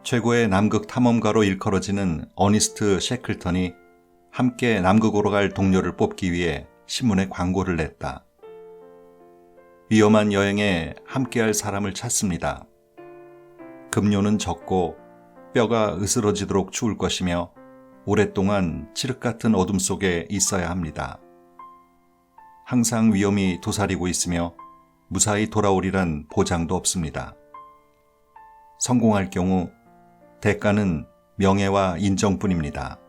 최고의 남극 탐험가로 일컬어지는 어니스트 셰클턴이 함께 남극으로 갈 동료를 뽑기 위해 신문에 광고를 냈다. 위험한 여행에 함께할 사람을 찾습니다. 급료는 적고 뼈가 으스러지도록 추울 것이며 오랫동안 칠흑 같은 어둠 속에 있어야 합니다. 항상 위험이 도사리고 있으며 무사히 돌아오리란 보장도 없습니다. 성공할 경우 대가는 명예와 인정뿐입니다.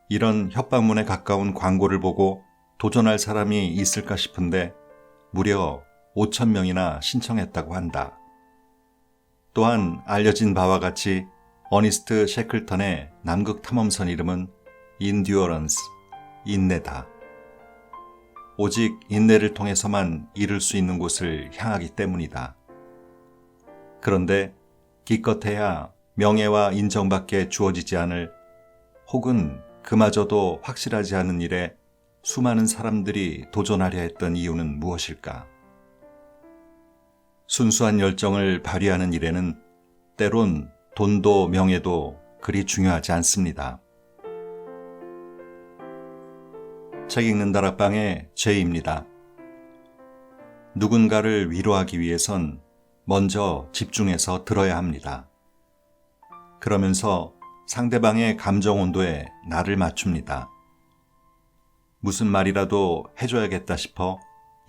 이런 협박문에 가까운 광고를 보고 도전할 사람이 있을까 싶은데 무려 5,000명이나 신청했다고 한다. 또한 알려진 바와 같이 어니스트 셰클턴의 남극 탐험선 이름은 인듀어런스, 인내다. 오직 인내를 통해서만 이룰 수 있는 곳을 향하기 때문이다. 그런데 기껏해야 명예와 인정밖에 주어지지 않을 혹은 그마저도 확실하지 않은 일에 수많은 사람들이 도전하려 했던 이유는 무엇일까? 순수한 열정을 발휘하는 일에는 때론 돈도 명예도 그리 중요하지 않습니다. 책 읽는 다락방의 제이입니다. 누군가를 위로하기 위해선 먼저 집중해서 들어야 합니다. 그러면서 상대방의 감정 온도에 나를 맞춥니다. 무슨 말이라도 해줘야겠다 싶어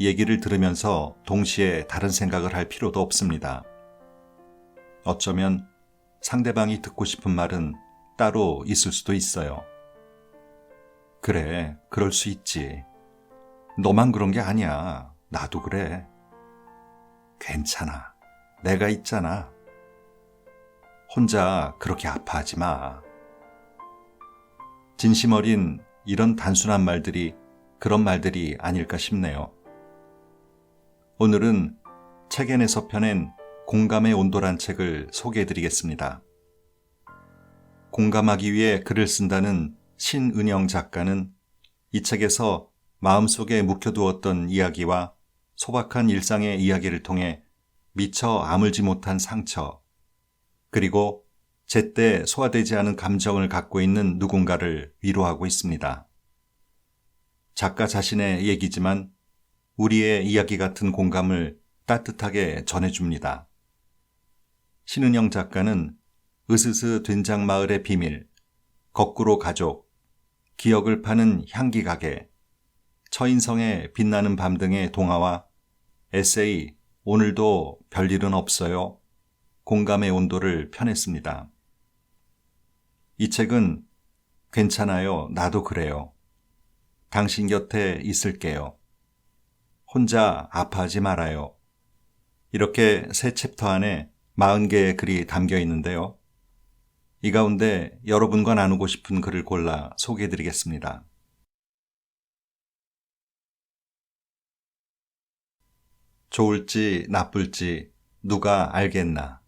얘기를 들으면서 동시에 다른 생각을 할 필요도 없습니다. 어쩌면 상대방이 듣고 싶은 말은 따로 있을 수도 있어요. 그래, 그럴 수 있지. 너만 그런 게 아니야. 나도 그래. 괜찮아. 내가 있잖아. 혼자 그렇게 아파하지 마. 진심 어린 이런 단순한 말들이 그런 말들이 아닐까 싶네요. 오늘은 책엔에서 펴낸 공감의 온도란 책을 소개해드리겠습니다. 공감하기 위해 글을 쓴다는 신은영 작가는 이 책에서 마음속에 묵혀두었던 이야기와 소박한 일상의 이야기를 통해 미처 아물지 못한 상처, 그리고 제때 소화되지 않은 감정을 갖고 있는 누군가를 위로하고 있습니다. 작가 자신의 얘기지만 우리의 이야기 같은 공감을 따뜻하게 전해줍니다. 신은영 작가는 으스스 된장마을의 비밀, 거꾸로 가족, 기억을 파는 향기 가게, 처인성의 빛나는 밤 등의 동화와 에세이 오늘도 별일은 없어요. 공감의 온도를 펴냈습니다. 이 책은 괜찮아요. 나도 그래요. 당신 곁에 있을게요. 혼자 아파하지 말아요. 이렇게 세 챕터 안에 40개의 글이 담겨 있는데요. 이 가운데 여러분과 나누고 싶은 글을 골라 소개해드리겠습니다. 좋을지 나쁠지 누가 알겠나.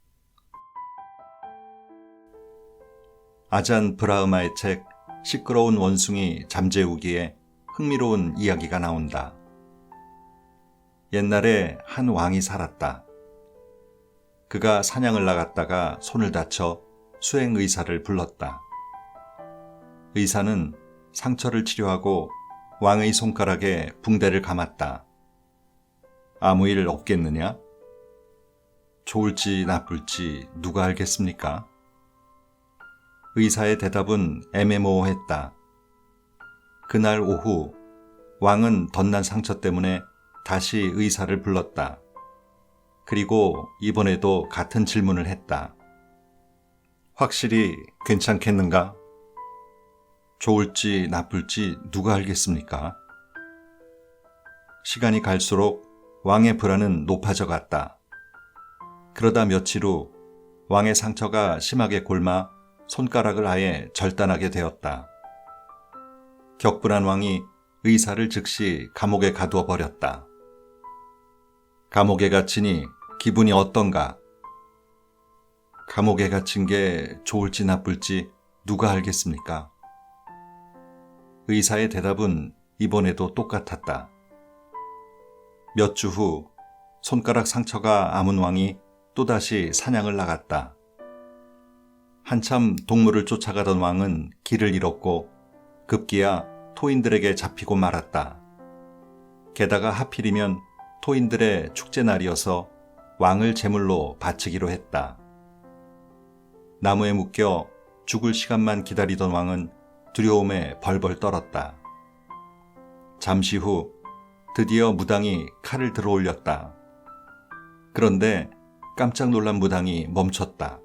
아잔 브라흐마의 책 시끄러운 원숭이 잠재우기에 흥미로운 이야기가 나온다. 옛날에 한 왕이 살았다. 그가 사냥을 나갔다가 손을 다쳐 수행의사를 불렀다. 의사는 상처를 치료하고 왕의 손가락에 붕대를 감았다. 아무 일 없겠느냐? 좋을지 나쁠지 누가 알겠습니까? 의사의 대답은 애매모호했다. 그날 오후 왕은 덧난 상처 때문에 다시 의사를 불렀다. 그리고 이번에도 같은 질문을 했다. 확실히 괜찮겠는가? 좋을지 나쁠지 누가 알겠습니까? 시간이 갈수록 왕의 불안은 높아져 갔다. 그러다 며칠 후 왕의 상처가 심하게 골마 손가락을 아예 절단하게 되었다. 격분한 왕이 의사를 즉시 감옥에 가두어 버렸다. 감옥에 갇히니 기분이 어떤가? 감옥에 갇힌 게 좋을지 나쁠지 누가 알겠습니까? 의사의 대답은 이번에도 똑같았다. 몇 주 후 손가락 상처가 아문 왕이 또다시 사냥을 나갔다. 한참 동물을 쫓아가던 왕은 길을 잃었고 급기야 토인들에게 잡히고 말았다. 게다가 하필이면 토인들의 축제날이어서 왕을 제물로 바치기로 했다. 나무에 묶여 죽을 시간만 기다리던 왕은 두려움에 벌벌 떨었다. 잠시 후 드디어 무당이 칼을 들어 올렸다. 그런데 깜짝 놀란 무당이 멈췄다.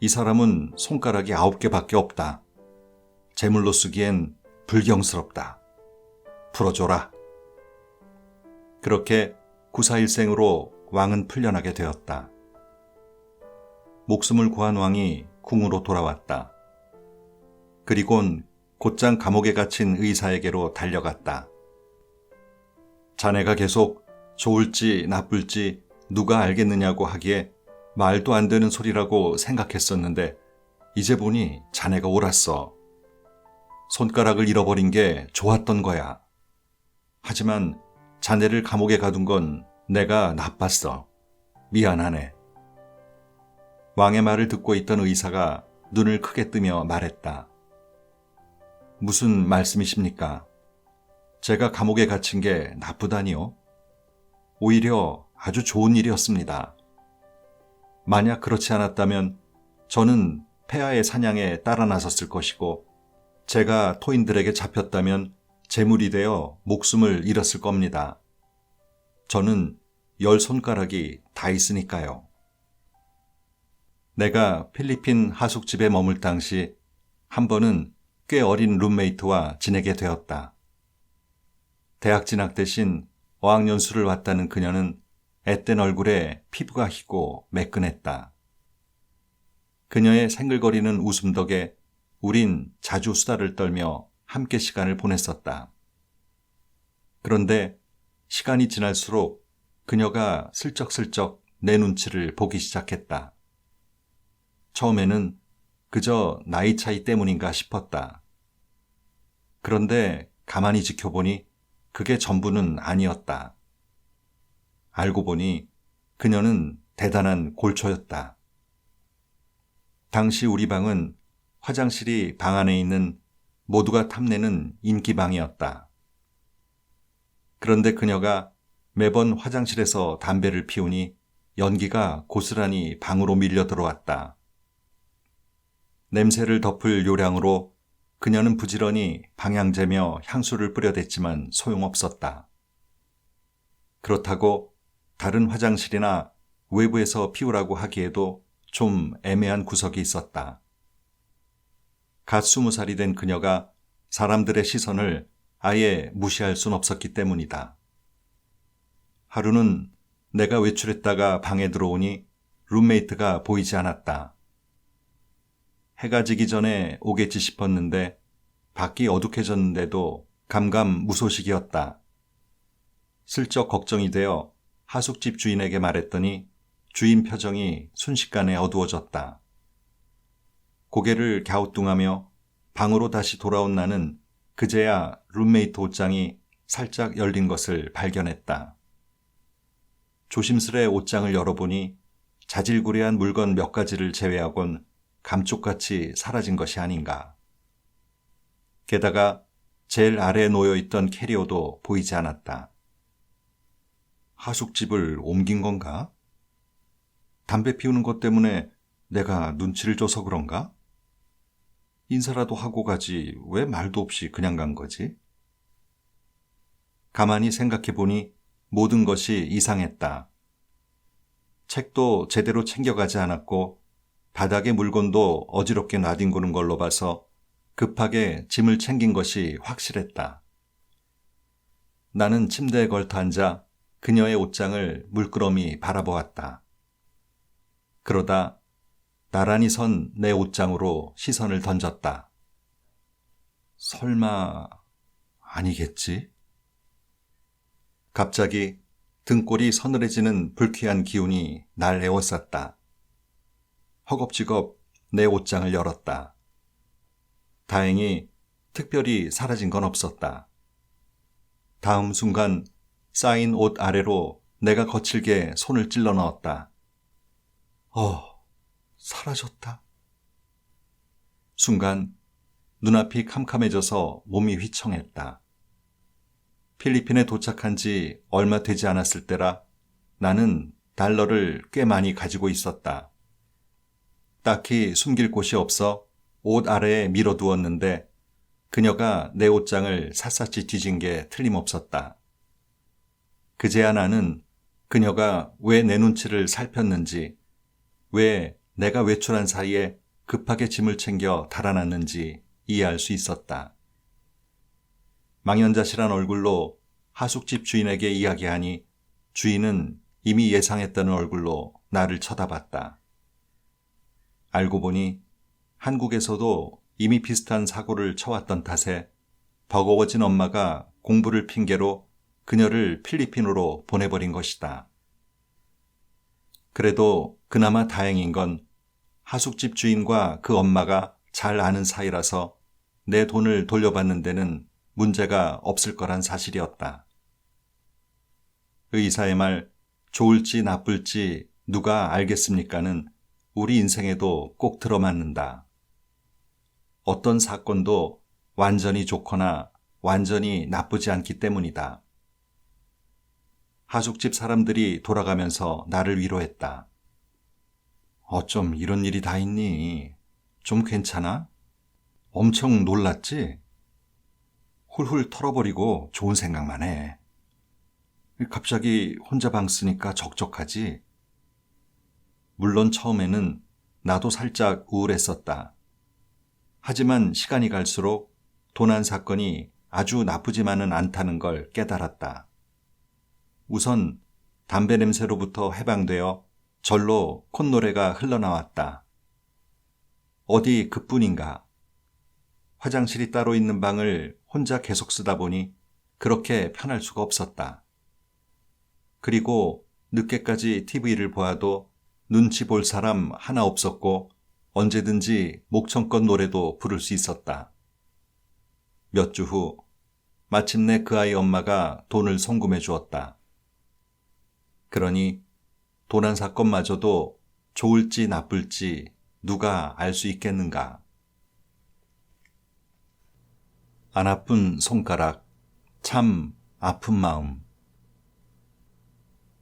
이 사람은 손가락이 9개밖에 없다. 제물로 쓰기엔 불경스럽다. 풀어줘라. 그렇게 구사일생으로 왕은 풀려나게 되었다. 목숨을 구한 왕이 궁으로 돌아왔다. 그리곤 곧장 감옥에 갇힌 의사에게로 달려갔다. 자네가 계속 좋을지 나쁠지 누가 알겠느냐고 하기에 말도 안 되는 소리라고 생각했었는데 이제 보니 자네가 옳았어. 손가락을 잃어버린 게 좋았던 거야. 하지만 자네를 감옥에 가둔 건 내가 나빴어. 미안하네. 왕의 말을 듣고 있던 의사가 눈을 크게 뜨며 말했다. 무슨 말씀이십니까? 제가 감옥에 갇힌 게 나쁘다니요? 오히려 아주 좋은 일이었습니다. 만약 그렇지 않았다면 저는 폐하의 사냥에 따라 나섰을 것이고 제가 토인들에게 잡혔다면 제물이 되어 목숨을 잃었을 겁니다. 저는 10손가락이 다 있으니까요. 내가 필리핀 하숙집에 머물 당시 한 번은 꽤 어린 룸메이트와 지내게 되었다. 대학 진학 대신 어학연수를 왔다는 그녀는 앳된 얼굴에 피부가 희고 매끈했다. 그녀의 생글거리는 웃음 덕에 우린 자주 수다를 떨며 함께 시간을 보냈었다. 그런데 시간이 지날수록 그녀가 슬쩍슬쩍 내 눈치를 보기 시작했다. 처음에는 그저 나이 차이 때문인가 싶었다. 그런데 가만히 지켜보니 그게 전부는 아니었다. 알고 보니 그녀는 대단한 골초였다. 당시 우리 방은 화장실이 방 안에 있는 모두가 탐내는 인기방이었다. 그런데 그녀가 매번 화장실에서 담배를 피우니 연기가 고스란히 방으로 밀려 들어왔다. 냄새를 덮을 요량으로 그녀는 부지런히 방향제며 향수를 뿌려댔지만 소용없었다. 그렇다고 다른 화장실이나 외부에서 피우라고 하기에도 좀 애매한 구석이 있었다. 갓 20살이 된 그녀가 사람들의 시선을 아예 무시할 순 없었기 때문이다. 하루는 내가 외출했다가 방에 들어오니 룸메이트가 보이지 않았다. 해가 지기 전에 오겠지 싶었는데 밖이 어둑해졌는데도 감감무소식이었다. 슬쩍 걱정이 되어 하숙집 주인에게 말했더니 주인 표정이 순식간에 어두워졌다. 고개를 갸우뚱하며 방으로 다시 돌아온 나는 그제야 룸메이트 옷장이 살짝 열린 것을 발견했다. 조심스레 옷장을 열어보니 자질구레한 물건 몇 가지를 제외하곤 감쪽같이 사라진 것이 아닌가. 게다가 제일 아래에 놓여있던 캐리어도 보이지 않았다. 하숙집을 옮긴 건가? 담배 피우는 것 때문에 내가 눈치를 줘서 그런가? 인사라도 하고 가지 왜 말도 없이 그냥 간 거지? 가만히 생각해보니 모든 것이 이상했다. 책도 제대로 챙겨가지 않았고 바닥에 물건도 어지럽게 놔뒹구는 걸로 봐서 급하게 짐을 챙긴 것이 확실했다. 나는 침대에 걸터 앉아 그녀의 옷장을 물끄러미 바라보았다. 그러다 나란히 선 내 옷장으로 시선을 던졌다. 설마 아니겠지? 갑자기 등골이 서늘해지는 불쾌한 기운이 날 에워쌌다. 허겁지겁 내 옷장을 열었다. 다행히 특별히 사라진 건 없었다. 다음 순간 쌓인 옷 아래로 내가 거칠게 손을 찔러 넣었다. 사라졌다. 순간 눈앞이 캄캄해져서 몸이 휘청했다. 필리핀에 도착한 지 얼마 되지 않았을 때라 나는 달러를 꽤 많이 가지고 있었다. 딱히 숨길 곳이 없어 옷 아래에 밀어두었는데 그녀가 내 옷장을 샅샅이 뒤진 게 틀림없었다. 그제야 나는 그녀가 왜 내 눈치를 살폈는지, 왜 내가 외출한 사이에 급하게 짐을 챙겨 달아났는지 이해할 수 있었다. 망연자실한 얼굴로 하숙집 주인에게 이야기하니 주인은 이미 예상했다는 얼굴로 나를 쳐다봤다. 알고 보니 한국에서도 이미 비슷한 사고를 쳐왔던 탓에 버거워진 엄마가 공부를 핑계로 그녀를 필리핀으로 보내버린 것이다. 그래도 그나마 다행인 건 하숙집 주인과 그 엄마가 잘 아는 사이라서 내 돈을 돌려받는 데는 문제가 없을 거란 사실이었다. 의사의 말, 좋을지 나쁠지 누가 알겠습니까는 우리 인생에도 꼭 들어맞는다. 어떤 사건도 완전히 좋거나 완전히 나쁘지 않기 때문이다. 하숙집 사람들이 돌아가면서 나를 위로했다. 어쩜 이런 일이 다 있니? 좀 괜찮아? 엄청 놀랐지? 훌훌 털어버리고 좋은 생각만 해. 갑자기 혼자 방 쓰니까 적적하지? 물론 처음에는 나도 살짝 우울했었다. 하지만 시간이 갈수록 도난 사건이 아주 나쁘지만은 않다는 걸 깨달았다. 우선 담배 냄새로부터 해방되어 절로 콧노래가 흘러나왔다. 어디 그뿐인가. 화장실이 따로 있는 방을 혼자 계속 쓰다 보니 그렇게 편할 수가 없었다. 그리고 늦게까지 TV를 보아도 눈치 볼 사람 하나 없었고 언제든지 목청껏 노래도 부를 수 있었다. 몇 주 후 마침내 그 아이 엄마가 돈을 송금해 주었다. 그러니 도난 사건마저도 좋을지 나쁠지 누가 알 수 있겠는가. 안 아픈 손가락, 참 아픈 마음.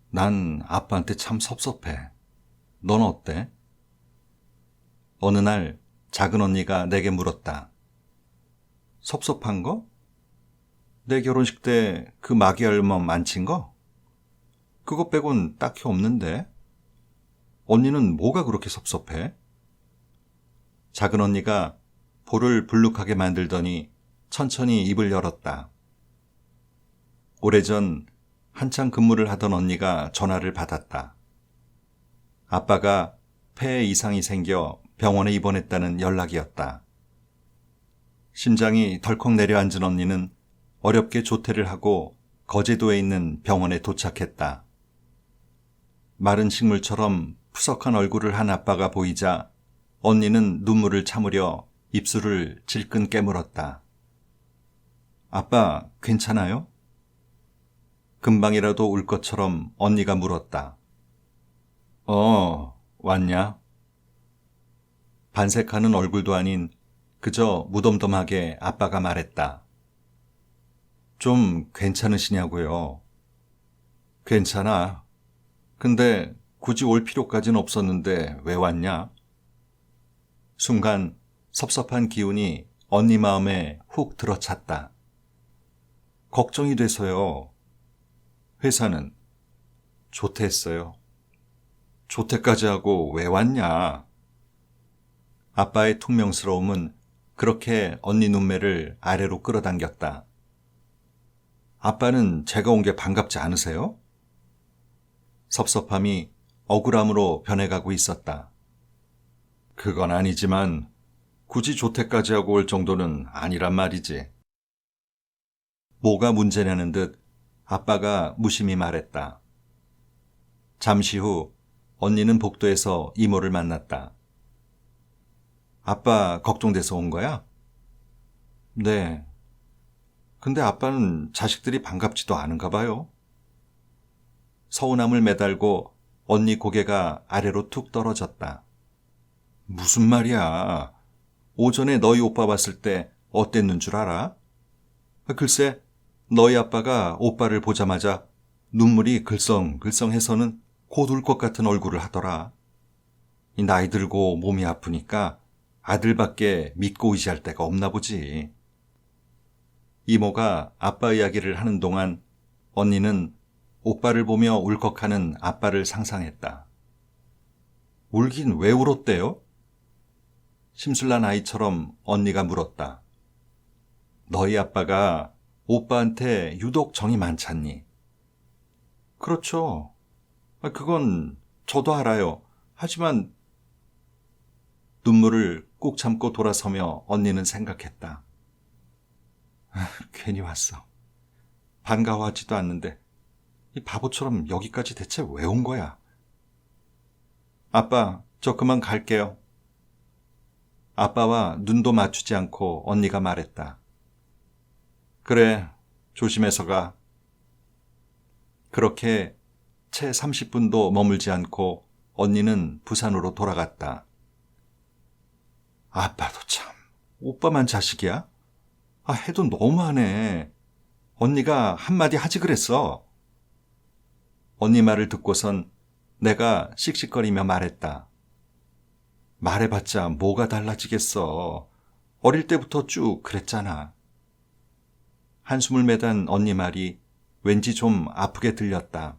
난 아빠한테 참 섭섭해. 넌 어때? 어느 날 작은 언니가 내게 물었다. 섭섭한 거? 내 결혼식 때 그 마귀 알몸 안 친 거? 그거 빼곤 딱히 없는데? 언니는 뭐가 그렇게 섭섭해? 작은 언니가 볼을 불룩하게 만들더니 천천히 입을 열었다. 오래전 한창 근무를 하던 언니가 전화를 받았다. 아빠가 폐에 이상이 생겨 병원에 입원했다는 연락이었다. 심장이 덜컥 내려앉은 언니는 어렵게 조퇴를 하고 거제도에 있는 병원에 도착했다. 마른 식물처럼 푸석한 얼굴을 한 아빠가 보이자 언니는 눈물을 참으려 입술을 질끈 깨물었다. 아빠, 괜찮아요? 금방이라도 울 것처럼 언니가 물었다. 왔냐? 반색하는 얼굴도 아닌 그저 무덤덤하게 아빠가 말했다. 좀 괜찮으시냐고요? 괜찮아. 근데 굳이 올 필요까지는 없었는데 왜 왔냐? 순간 섭섭한 기운이 언니 마음에 훅 들어찼다. 걱정이 돼서요. 회사는? 조퇴했어요. 조퇴까지 하고 왜 왔냐? 아빠의 퉁명스러움은 그렇게 언니 눈매를 아래로 끌어당겼다. 아빠는 제가 온 게 반갑지 않으세요? 섭섭함이 억울함으로 변해가고 있었다. 그건 아니지만 굳이 조퇴까지 하고 올 정도는 아니란 말이지. 뭐가 문제냐는 듯 아빠가 무심히 말했다. 잠시 후 언니는 복도에서 이모를 만났다. 아빠 걱정돼서 온 거야? 네. 근데 아빠는 자식들이 반갑지도 않은가 봐요. 서운함을 매달고 언니 고개가 아래로 툭 떨어졌다. 무슨 말이야? 오전에 너희 오빠 봤을 때 어땠는 줄 알아? 글쎄, 너희 아빠가 오빠를 보자마자 눈물이 글썽글썽해서는 곧 울 것 같은 얼굴을 하더라. 이 나이 들고 몸이 아프니까 아들밖에 믿고 의지할 데가 없나 보지. 이모가 아빠 이야기를 하는 동안 언니는 오빠를 보며 울컥하는 아빠를 상상했다. 울긴 왜 울었대요? 심술난 아이처럼 언니가 물었다. 너희 아빠가 오빠한테 유독 정이 많잖니? 그렇죠. 그건 저도 알아요. 하지만 눈물을 꾹 참고 돌아서며 언니는 생각했다. 괜히 왔어. 반가워하지도 않는데 이 바보처럼 여기까지 대체 왜 온 거야? 아빠, 저 그만 갈게요. 아빠와 눈도 맞추지 않고 언니가 말했다. 그래, 조심해서 가. 그렇게 채 30분도 머물지 않고 언니는 부산으로 돌아갔다. 아빠도 참, 오빠만 자식이야? 해도 너무하네. 언니가 한마디 하지 그랬어. 언니 말을 듣고선 내가 씩씩거리며 말했다. 말해봤자 뭐가 달라지겠어. 어릴 때부터 쭉 그랬잖아. 한숨을 매단 언니 말이 왠지 좀 아프게 들렸다.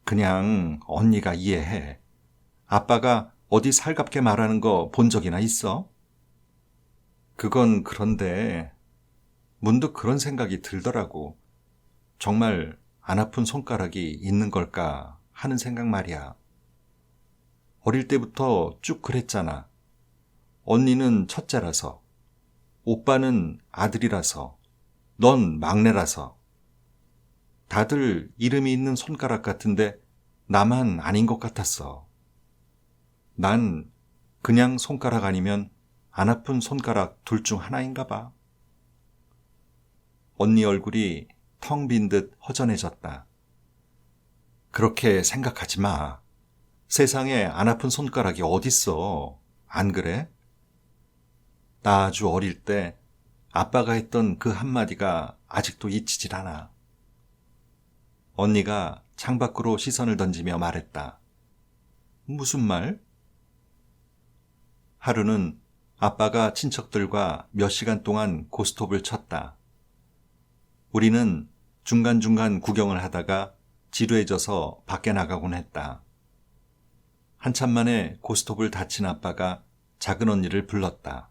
그냥 언니가 이해해. 아빠가 어디 살갑게 말하는 거 본 적이나 있어? 그건 그런데 문득 그런 생각이 들더라고. 정말 안 아픈 손가락이 있는 걸까 하는 생각 말이야. 어릴 때부터 쭉 그랬잖아. 언니는 첫째라서, 오빠는 아들이라서, 넌 막내라서. 다들 이름이 있는 손가락 같은데 나만 아닌 것 같았어. 난 그냥 손가락 아니면 안 아픈 손가락 둘 중 하나인가 봐. 언니 얼굴이 텅 빈 듯 허전해졌다. 그렇게 생각하지 마. 세상에 안 아픈 손가락이 어딨어. 안 그래? 나 아주 어릴 때 아빠가 했던 그 한마디가 아직도 잊히질 않아. 언니가 창밖으로 시선을 던지며 말했다. 무슨 말? 하루는 아빠가 친척들과 몇 시간 동안 고스톱을 쳤다. 우리는 중간중간 구경을 하다가 지루해져서 밖에 나가곤 했다. 한참 만에 고스톱을 다친 아빠가 작은 언니를 불렀다.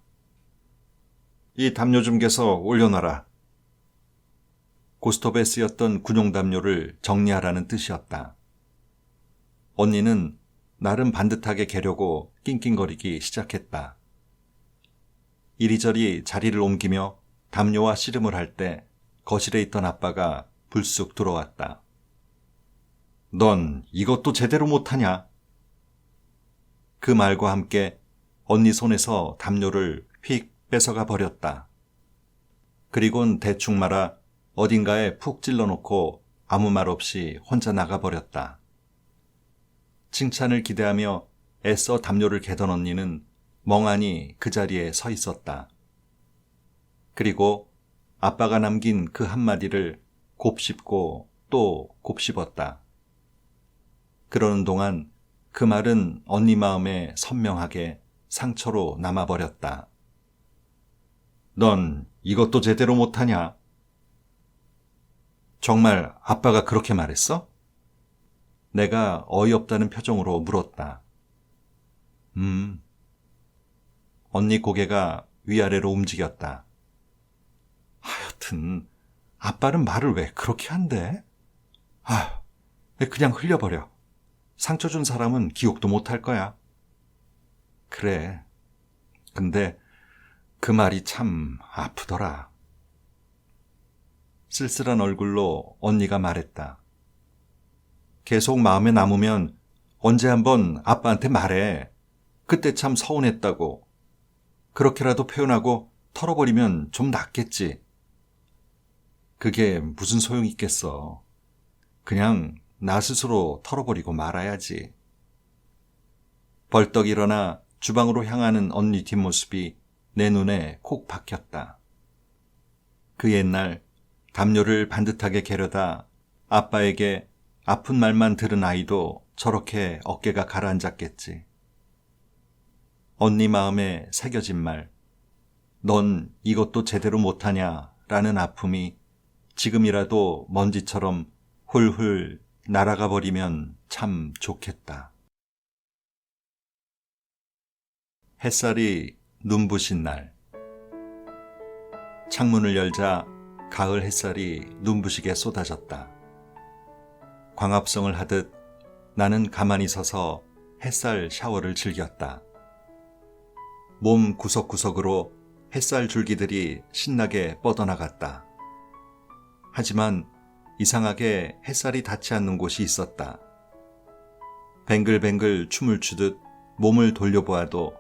이 담요 좀 개서 올려놔라. 고스톱에 쓰였던 군용 담요를 정리하라는 뜻이었다. 언니는 나름 반듯하게 개려고 낑낑거리기 시작했다. 이리저리 자리를 옮기며 담요와 씨름을 할 때 거실에 있던 아빠가 불쑥 들어왔다. 넌 이것도 제대로 못하냐? 그 말과 함께 언니 손에서 담요를 휙 뺏어가 버렸다. 그리곤 대충 말아 어딘가에 푹 찔러놓고 아무 말 없이 혼자 나가버렸다. 칭찬을 기대하며 애써 담요를 개던 언니는 멍하니 그 자리에 서 있었다. 그리고 아빠가 남긴 그 한마디를 곱씹고 또 곱씹었다. 그러는 동안 그 말은 언니 마음에 선명하게 상처로 남아버렸다. 넌 이것도 제대로 못하냐? 정말 아빠가 그렇게 말했어? 내가 어이없다는 표정으로 물었다. 언니 고개가 위아래로 움직였다. 하여튼 아빠는 말을 왜 그렇게 한대? 그냥 흘려버려. 상처 준 사람은 기억도 못할 거야. 그래. 근데 그 말이 참 아프더라. 쓸쓸한 얼굴로 언니가 말했다. 계속 마음에 남으면 언제 한번 아빠한테 말해. 그때 참 서운했다고. 그렇게라도 표현하고 털어버리면 좀 낫겠지. 그게 무슨 소용이 있겠어. 그냥 나 스스로 털어버리고 말아야지. 벌떡 일어나 주방으로 향하는 언니 뒷모습이 내 눈에 콕 박혔다. 그 옛날 담요를 반듯하게 개려다 아빠에게 아픈 말만 들은 아이도 저렇게 어깨가 가라앉았겠지. 언니 마음에 새겨진 말, 넌 이것도 제대로 못하냐 라는 아픔이 지금이라도 먼지처럼 훌훌 날아가 버리면 참 좋겠다. 햇살이 눈부신 날. 창문을 열자 가을 햇살이 눈부시게 쏟아졌다. 광합성을 하듯 나는 가만히 서서 햇살 샤워를 즐겼다. 몸 구석구석으로 햇살 줄기들이 신나게 뻗어나갔다. 하지만 이상하게 햇살이 닿지 않는 곳이 있었다. 뱅글뱅글 춤을 추듯 몸을 돌려보아도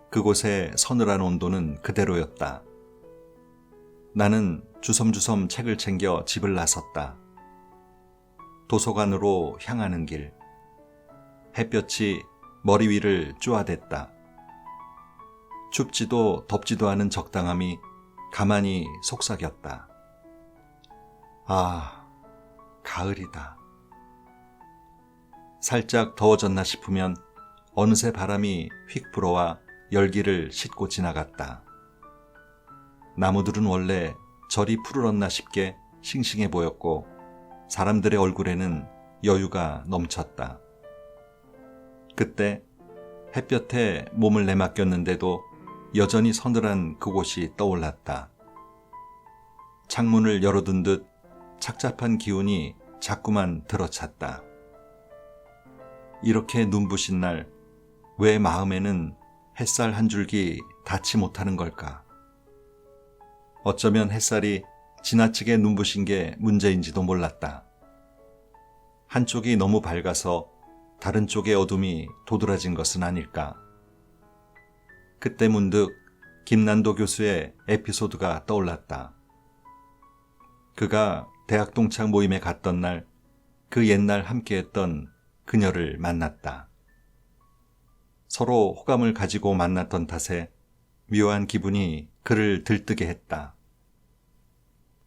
그곳의 서늘한 온도는 그대로였다. 나는 주섬주섬 책을 챙겨 집을 나섰다. 도서관으로 향하는 길. 햇볕이 머리 위를 쪼아댔다. 춥지도 덥지도 않은 적당함이 가만히 속삭였다. 아, 가을이다. 살짝 더워졌나 싶으면 어느새 바람이 휙 불어와 열기를 싣고 지나갔다. 나무들은 원래 절이 푸르렀나 싶게 싱싱해 보였고 사람들의 얼굴에는 여유가 넘쳤다. 그때 햇볕에 몸을 내맡겼는데도 여전히 서늘한 그곳이 떠올랐다. 창문을 열어둔 듯 착잡한 기운이 자꾸만 들어찼다. 이렇게 눈부신 날, 왜 마음에는 햇살 한 줄기 닿지 못하는 걸까? 어쩌면 햇살이 지나치게 눈부신 게 문제인지도 몰랐다. 한쪽이 너무 밝아서 다른 쪽의 어둠이 도드라진 것은 아닐까? 그때 문득 김난도 교수의 에피소드가 떠올랐다. 그가 대학 동창 모임에 갔던 날, 그 옛날 함께했던 그녀를 만났다. 서로 호감을 가지고 만났던 탓에 묘한 기분이 그를 들뜨게 했다.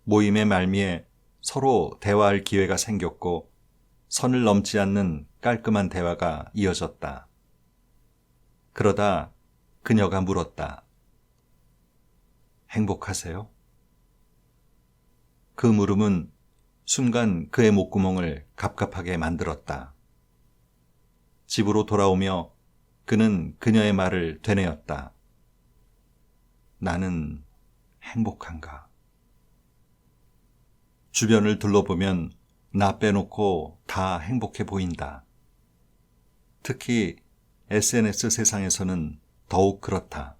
모임의 말미에 서로 대화할 기회가 생겼고 선을 넘지 않는 깔끔한 대화가 이어졌다. 그러다 그녀가 물었다. 행복하세요? 그 물음은 순간 그의 목구멍을 갑갑하게 만들었다. 집으로 돌아오며 그는 그녀의 말을 되뇌었다. 나는 행복한가? 주변을 둘러보면 나 빼놓고 다 행복해 보인다. 특히 SNS 세상에서는 더욱 그렇다.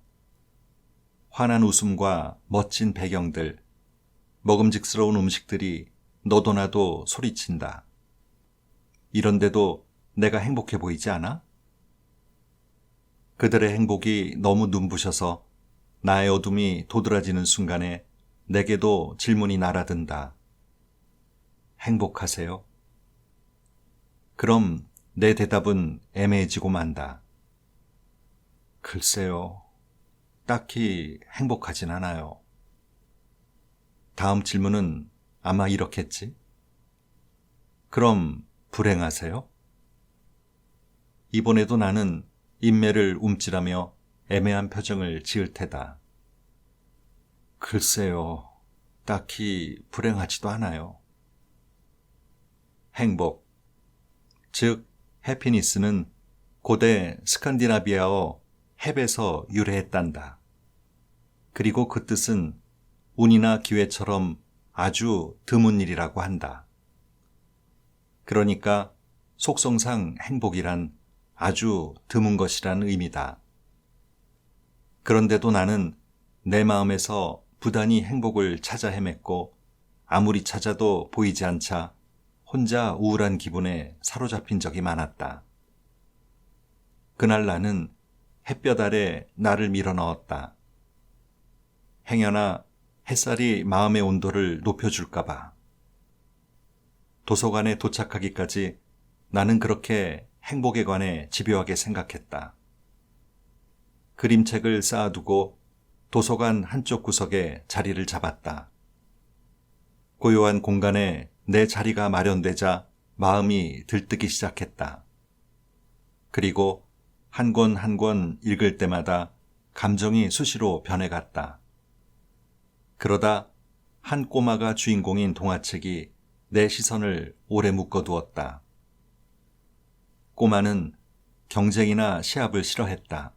환한 웃음과 멋진 배경들, 먹음직스러운 음식들이 너도 나도 소리친다. 이런데도 내가 행복해 보이지 않아? 그들의 행복이 너무 눈부셔서 나의 어둠이 도드라지는 순간에 내게도 질문이 날아든다. 행복하세요? 그럼 내 대답은 애매해지고 만다. 글쎄요, 딱히 행복하진 않아요. 다음 질문은 아마 이렇겠지? 그럼 불행하세요? 이번에도 나는 인매를 움찔하며 애매한 표정을 지을 테다. 글쎄요, 딱히 불행하지도 않아요. 행복, 즉 해피니스는 고대 스칸디나비아어 헵에서 유래했단다. 그리고 그 뜻은 운이나 기회처럼 아주 드문 일이라고 한다. 그러니까 속성상 행복이란 아주 드문 것이란 의미다. 그런데도 나는 내 마음에서 부단히 행복을 찾아 헤맸고 아무리 찾아도 보이지 않자 혼자 우울한 기분에 사로잡힌 적이 많았다. 그날 나는 햇볕 아래 나를 밀어넣었다. 행여나 햇살이 마음의 온도를 높여줄까봐. 도서관에 도착하기까지 나는 그렇게 행복에 관해 집요하게 생각했다. 그림책을 쌓아두고 도서관 한쪽 구석에 자리를 잡았다. 고요한 공간에 내 자리가 마련되자 마음이 들뜨기 시작했다. 그리고 한 권 한 권 읽을 때마다 감정이 수시로 변해갔다. 그러다 한 꼬마가 주인공인 동화책이 내 시선을 오래 묶어두었다. 꼬마는 경쟁이나 시합을 싫어했다.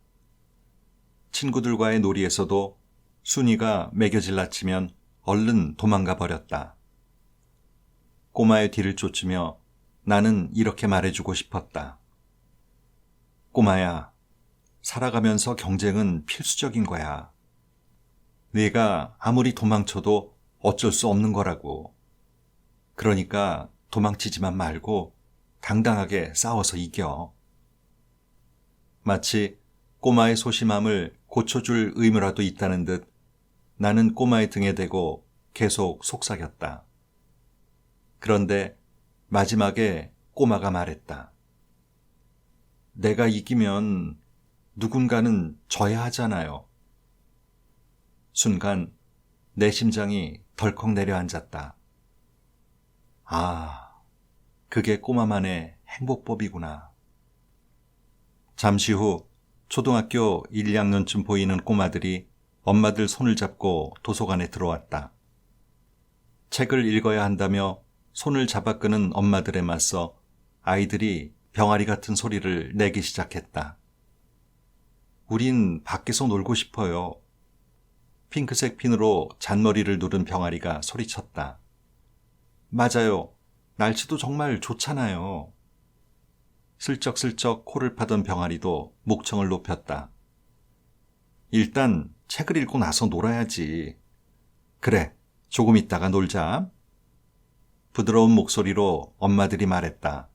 친구들과의 놀이에서도 순이가 매겨질라 치면 얼른 도망가 버렸다. 꼬마의 뒤를 쫓으며 나는 이렇게 말해주고 싶었다. 꼬마야, 살아가면서 경쟁은 필수적인 거야. 네가 아무리 도망쳐도 어쩔 수 없는 거라고. 그러니까 도망치지만 말고 당당하게 싸워서 이겨. 마치 꼬마의 소심함을 고쳐줄 의무라도 있다는 듯 나는 꼬마의 등에 대고 계속 속삭였다. 그런데 마지막에 꼬마가 말했다. 내가 이기면 누군가는 져야 하잖아요. 순간 내 심장이 덜컥 내려앉았다. 아, 그게 꼬마만의 행복법이구나. 잠시 후 초등학교 1, 2학년쯤 보이는 꼬마들이 엄마들 손을 잡고 도서관에 들어왔다. 책을 읽어야 한다며 손을 잡아 끄는 엄마들에 맞서 아이들이 병아리 같은 소리를 내기 시작했다. 우린 밖에서 놀고 싶어요. 핑크색 핀으로 잔머리를 누른 병아리가 소리쳤다. 맞아요. 날씨도 정말 좋잖아요. 슬쩍슬쩍 코를 파던 병아리도 목청을 높였다. 일단 책을 읽고 나서 놀아야지. 그래, 조금 있다가 놀자. 부드러운 목소리로 엄마들이 말했다.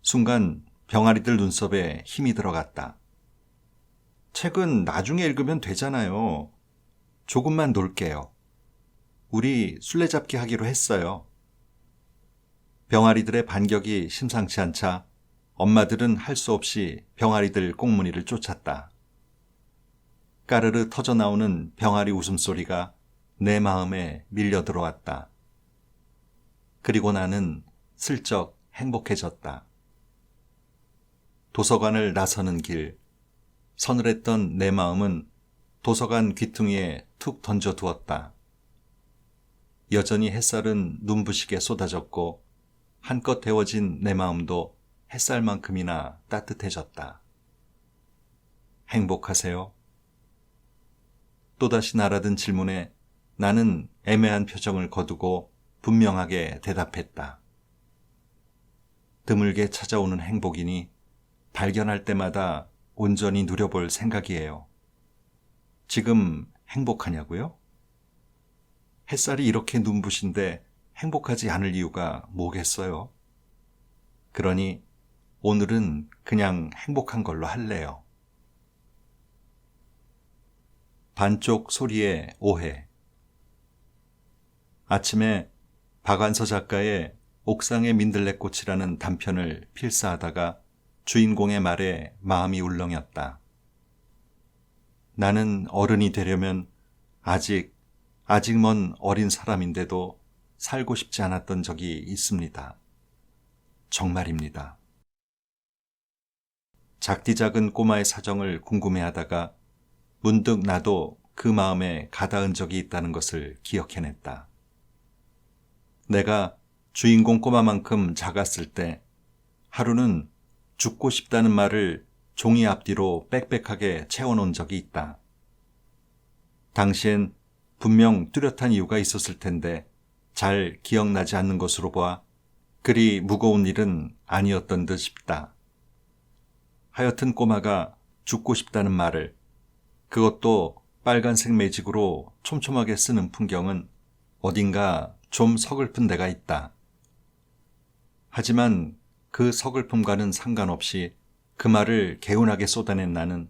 순간 병아리들 눈썹에 힘이 들어갔다. 책은 나중에 읽으면 되잖아요. 조금만 놀게요. 우리 술래잡기 하기로 했어요. 병아리들의 반격이 심상치 않자 엄마들은 할 수 없이 병아리들 꽁무니를 쫓았다. 까르르 터져나오는 병아리 웃음소리가 내 마음에 밀려 들어왔다. 그리고 나는 슬쩍 행복해졌다. 도서관을 나서는 길, 서늘했던 내 마음은 도서관 귀퉁이에 툭 던져두었다. 여전히 햇살은 눈부시게 쏟아졌고 한껏 데워진 내 마음도 햇살만큼이나 따뜻해졌다. 행복하세요? 또다시 날아든 질문에 나는 애매한 표정을 거두고 분명하게 대답했다. 드물게 찾아오는 행복이니 발견할 때마다 온전히 누려볼 생각이에요. 지금 행복하냐고요? 햇살이 이렇게 눈부신데 행복하지 않을 이유가 뭐겠어요? 그러니 오늘은 그냥 행복한 걸로 할래요. 반쪽 소리의 오해. 아침에 박완서 작가의 옥상의 민들레꽃이라는 단편을 필사하다가 주인공의 말에 마음이 울렁였다. 나는 어른이 되려면 아직 먼 어린 사람인데도 살고 싶지 않았던 적이 있습니다. 정말입니다. 작디 작은 꼬마의 사정을 궁금해하다가 문득 나도 그 마음에 가닿은 적이 있다는 것을 기억해냈다. 내가 주인공 꼬마만큼 작았을 때 하루는 죽고 싶다는 말을 종이 앞뒤로 빽빽하게 채워놓은 적이 있다. 당시엔 분명 뚜렷한 이유가 있었을 텐데 잘 기억나지 않는 것으로 보아 그리 무거운 일은 아니었던 듯 싶다. 하여튼 꼬마가 죽고 싶다는 말을, 그것도 빨간색 매직으로 촘촘하게 쓰는 풍경은 어딘가 좀 서글픈 데가 있다. 하지만 그 서글픔과는 상관없이 그 말을 개운하게 쏟아낸 나는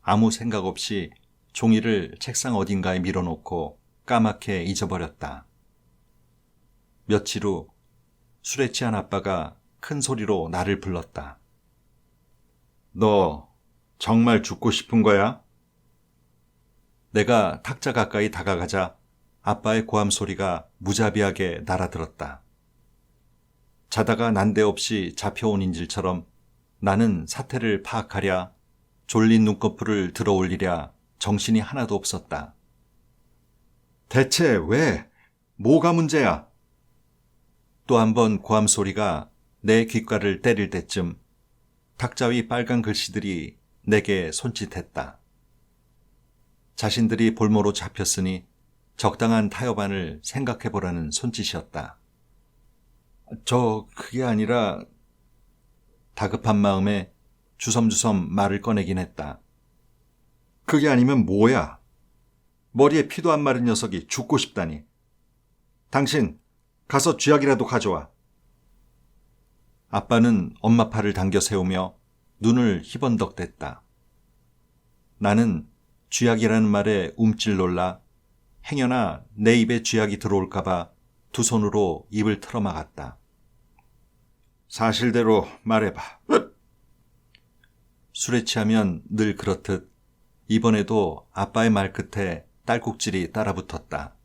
아무 생각 없이 종이를 책상 어딘가에 밀어놓고 까맣게 잊어버렸다. 며칠 후 술에 취한 아빠가 큰 소리로 나를 불렀다. 너 정말 죽고 싶은 거야? 내가 탁자 가까이 다가가자 아빠의 고함 소리가 무자비하게 날아들었다. 자다가 난데없이 잡혀온 인질처럼 나는 사태를 파악하랴 졸린 눈꺼풀을 들어 올리랴 정신이 하나도 없었다. 대체 왜? 뭐가 문제야? 또 한 번 고함 소리가 내 귓가를 때릴 때쯤 탁자 위 빨간 글씨들이 내게 손짓했다. 자신들이 볼모로 잡혔으니 적당한 타협안을 생각해보라는 손짓이었다. 그게 아니라 다급한 마음에 주섬주섬 말을 꺼내긴 했다. 그게 아니면 뭐야? 머리에 피도 안 마른 녀석이 죽고 싶다니. 당신 가서 쥐약이라도 가져와. 아빠는 엄마 팔을 당겨 세우며 눈을 희번덕댔다. 나는 쥐약이라는 말에 움찔 놀라 행여나 내 입에 쥐약이 들어올까봐 두 손으로 입을 틀어막았다. 사실대로 말해봐. 술에 취하면 늘 그렇듯 이번에도 아빠의 말끝에 딸꾹질이 따라붙었다.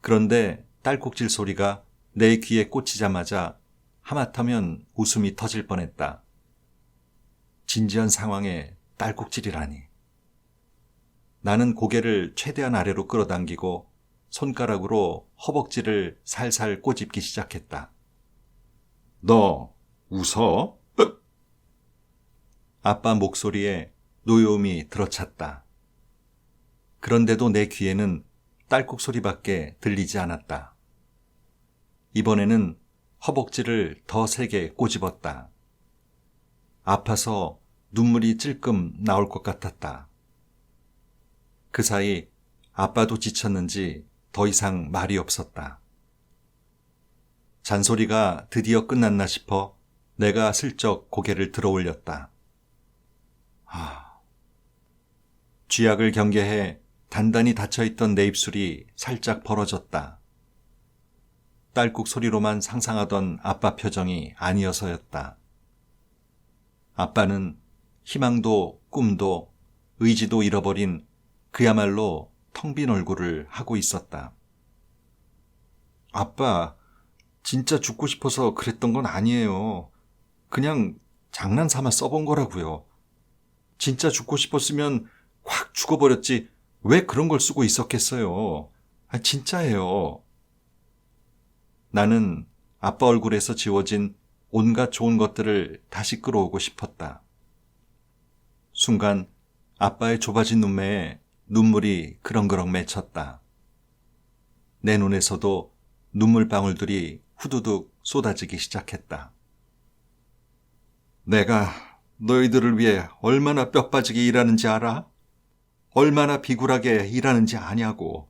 그런데 딸꾹질 소리가 내 귀에 꽂히자마자 하마터면 웃음이 터질 뻔했다. 진지한 상황에 딸꾹질이라니. 나는 고개를 최대한 아래로 끌어당기고 손가락으로 허벅지를 살살 꼬집기 시작했다. 너 웃어? 아빠 목소리에 노여움이 들어찼다. 그런데도 내 귀에는 딸꾹 소리밖에 들리지 않았다. 이번에는 허벅지를 더 세게 꼬집었다. 아파서 눈물이 찔끔 나올 것 같았다. 그 사이 아빠도 지쳤는지 더 이상 말이 없었다. 잔소리가 드디어 끝났나 싶어 내가 슬쩍 고개를 들어 올렸다. 쥐약을 경계해 단단히 닫혀있던 내 입술이 살짝 벌어졌다. 딸꾹 소리로만 상상하던 아빠 표정이 아니어서였다. 아빠는 희망도 꿈도 의지도 잃어버린 그야말로 텅 빈 얼굴을 하고 있었다. 아빠, 진짜 죽고 싶어서 그랬던 건 아니에요. 그냥 장난삼아 써본 거라고요. 진짜 죽고 싶었으면 확 죽어버렸지 왜 그런 걸 쓰고 있었겠어요. 진짜예요. 나는 아빠 얼굴에서 지워진 온갖 좋은 것들을 다시 끌어오고 싶었다. 순간 아빠의 좁아진 눈매에 눈물이 그렁그렁 맺혔다. 내 눈에서도 눈물방울들이 후두둑 쏟아지기 시작했다. 내가 너희들을 위해 얼마나 뼈 빠지게 일하는지 알아? 얼마나 비굴하게 일하는지 아냐고.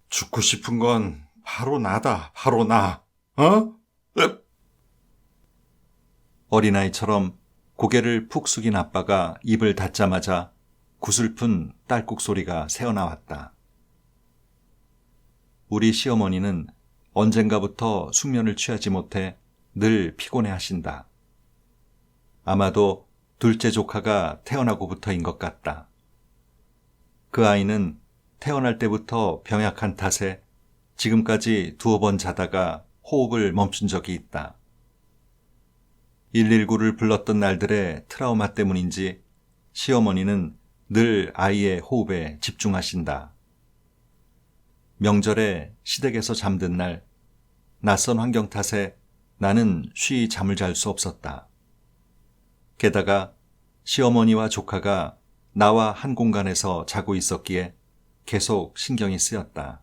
죽고 싶은 건 바로 나다, 바로 나. 어린아이처럼 고개를 푹 숙인 아빠가 입을 닫자마자 구슬픈 딸꾹 소리가 새어나왔다. 우리 시어머니는 언젠가부터 숙면을 취하지 못해 늘 피곤해 하신다. 아마도 둘째 조카가 태어나고부터인 것 같다. 그 아이는 태어날 때부터 병약한 탓에 지금까지 2번 자다가 호흡을 멈춘 적이 있다. 119를 불렀던 날들의 트라우마 때문인지 시어머니는 늘 아이의 호흡에 집중하신다. 명절에 시댁에서 잠든 날, 낯선 환경 탓에 나는 쉬이 잠을 잘 수 없었다. 게다가 시어머니와 조카가 나와 한 공간에서 자고 있었기에 계속 신경이 쓰였다.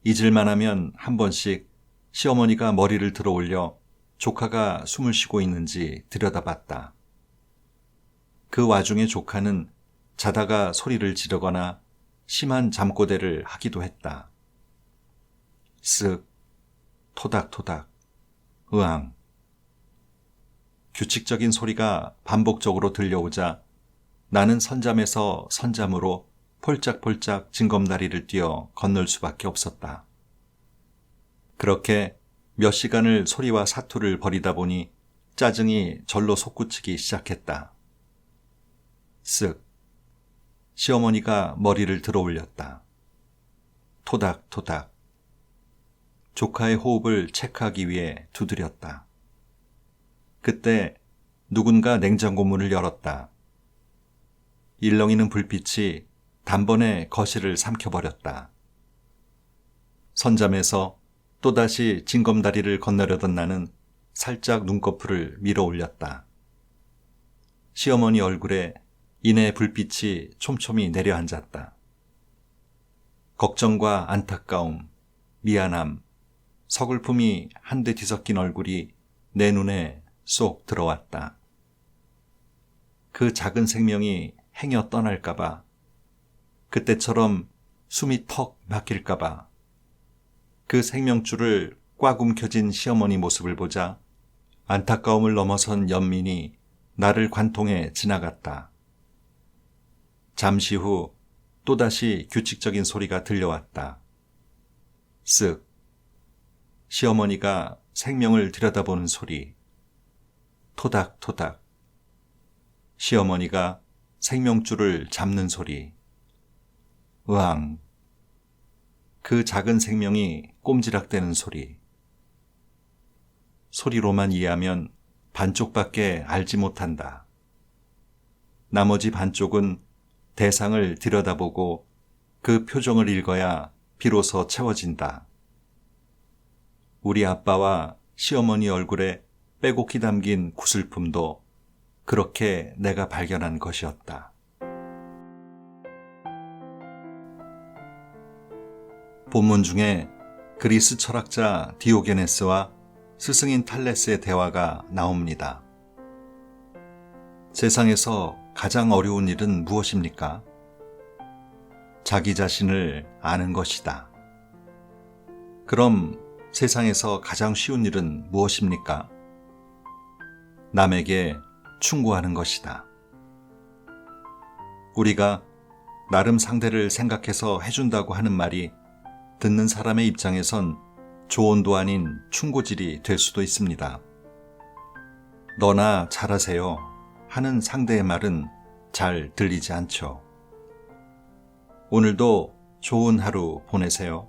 잊을만 하면 한 번씩 시어머니가 머리를 들어 올려 조카가 숨을 쉬고 있는지 들여다봤다. 그 와중에 조카는 자다가 소리를 지르거나 심한 잠꼬대를 하기도 했다. 쓱, 토닥토닥, 으앙. 규칙적인 소리가 반복적으로 들려오자 나는 선잠에서 선잠으로 폴짝폴짝 징검다리를 뛰어 건널 수밖에 없었다. 그렇게 몇 시간을 소리와 사투를 벌이다 보니 짜증이 절로 솟구치기 시작했다. 쓱. 시어머니가 머리를 들어 올렸다. 토닥토닥. 조카의 호흡을 체크하기 위해 두드렸다. 그때 누군가 냉장고 문을 열었다. 일렁이는 불빛이 단번에 거실을 삼켜버렸다. 선잠에서 또다시 징검다리를 건너려던 나는 살짝 눈꺼풀을 밀어 올렸다. 시어머니 얼굴에 이내 불빛이 촘촘히 내려앉았다. 걱정과 안타까움, 미안함, 서글픔이 한데 뒤섞인 얼굴이 내 눈에 쏙 들어왔다. 그 작은 생명이 행여 떠날까봐, 그때처럼 숨이 턱 막힐까봐, 그 생명줄을 꽉 움켜쥔 시어머니 모습을 보자 안타까움을 넘어선 연민이 나를 관통해 지나갔다. 잠시 후 또다시 규칙적인 소리가 들려왔다. 쓱. 시어머니가 생명을 들여다보는 소리. 토닥토닥. 시어머니가 생명줄을 잡는 소리. 으앙. 그 작은 생명이 꼼지락대는 소리. 소리로만 이해하면 반쪽밖에 알지 못한다. 나머지 반쪽은 대상을 들여다보고 그 표정을 읽어야 비로소 채워진다. 우리 아빠와 시어머니 얼굴에 빼곡히 담긴 구슬픔도 그렇게 내가 발견한 것이었다. 본문 중에 그리스 철학자 디오게네스와 스승인 탈레스의 대화가 나옵니다. 세상에서 가장 어려운 일은 무엇입니까? 자기 자신을 아는 것이다. 그럼 세상에서 가장 쉬운 일은 무엇입니까? 남에게 충고하는 것이다. 우리가 나름 상대를 생각해서 해준다고 하는 말이 듣는 사람의 입장에선 조언도 아닌 충고질이 될 수도 있습니다. 너나 잘하세요 하는 상대의 말은 잘 들리지 않죠. 오늘도 좋은 하루 보내세요.